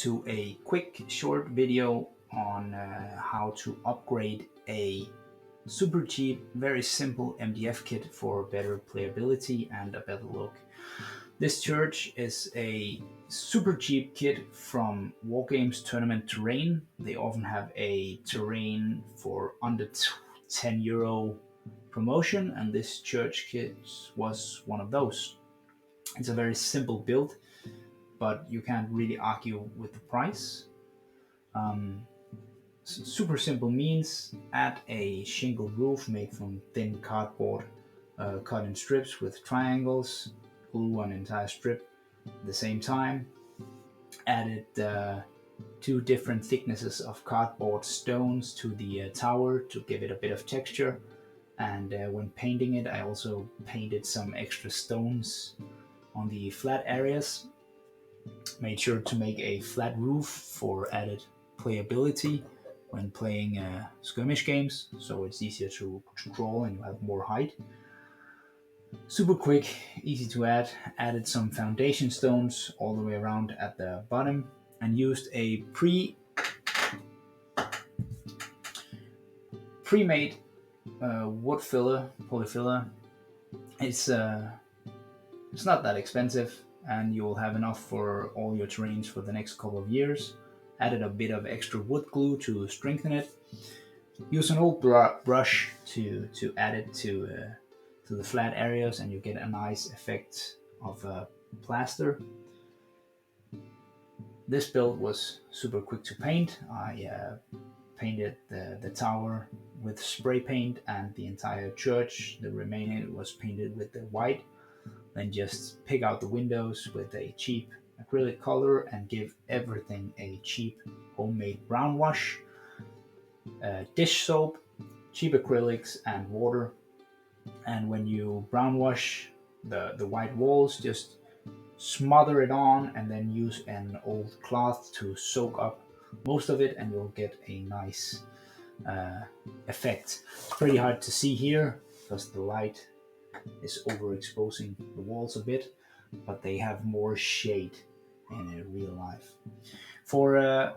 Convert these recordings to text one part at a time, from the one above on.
to a quick short video on how to upgrade a super cheap, very simple MDF kit for better playability and a better look. This church is a super cheap kit from Wargames Tournament terrain. They often have a terrain for under 10 euro promotion, and this church kit was one of those. It's a very simple build, but you can't really argue with the price. Super simple means add a shingle roof made from thin cardboard cut in strips with triangles, glue an entire strip at the same time, added 2 different thicknesses of cardboard stones to the tower to give it a bit of texture, and when painting it I also painted some extra stones on the flat areas. Made sure to make a flat roof for added playability when playing skirmish games, so it's easier to crawl and you have more height. Super quick, easy to add. Added some foundation stones all the way around at the bottom and used a pre-made wood filler, polyfiller. It's not that expensive and you'll have enough for all your terrains for the next couple of years. Added a bit of extra wood glue to strengthen it. Use an old brush to add it to the flat areas, and you get a nice effect of plaster. This build was super quick to paint. I painted the tower with spray paint and the entire church. The remaining was painted with the white. Then just pick out the windows with a cheap acrylic color and give everything a cheap homemade brown wash, dish soap, cheap acrylics and water. And when you brown wash the white walls, just smother it on and then use an old cloth to soak up most of it, and you'll get a nice effect. It's pretty hard to see here because the light is overexposing the walls a bit, but they have more shade in real life. For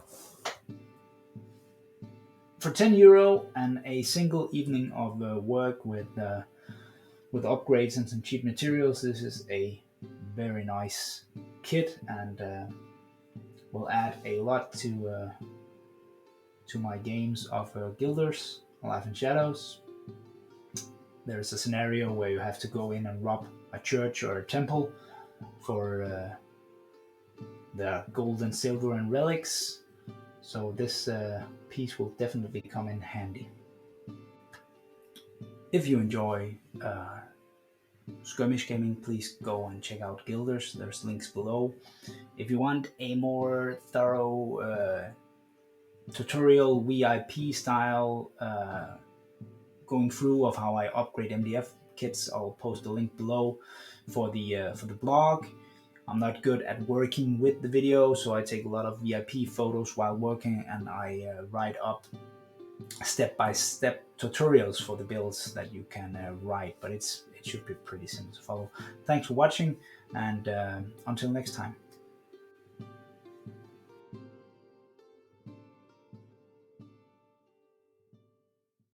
10 euro and a single evening of work with upgrades and some cheap materials, this is a very nice kit, and will add a lot to my games of Guilders, Life in Shadows. There's a scenario where you have to go in and rob a church or a temple for the gold and silver and relics, so this piece will definitely come in handy. If you enjoy skirmish gaming, please go and check out Guilders. There's links below. If you want a more thorough tutorial VIP style going through of how I upgrade MDF kits, I'll post a link below for the blog. I'm not good at working with the video, so I take a lot of VIP photos while working, and I write up step-by-step tutorials for the builds that you can write, but it should be pretty simple to follow. Thanks for watching, and until next time.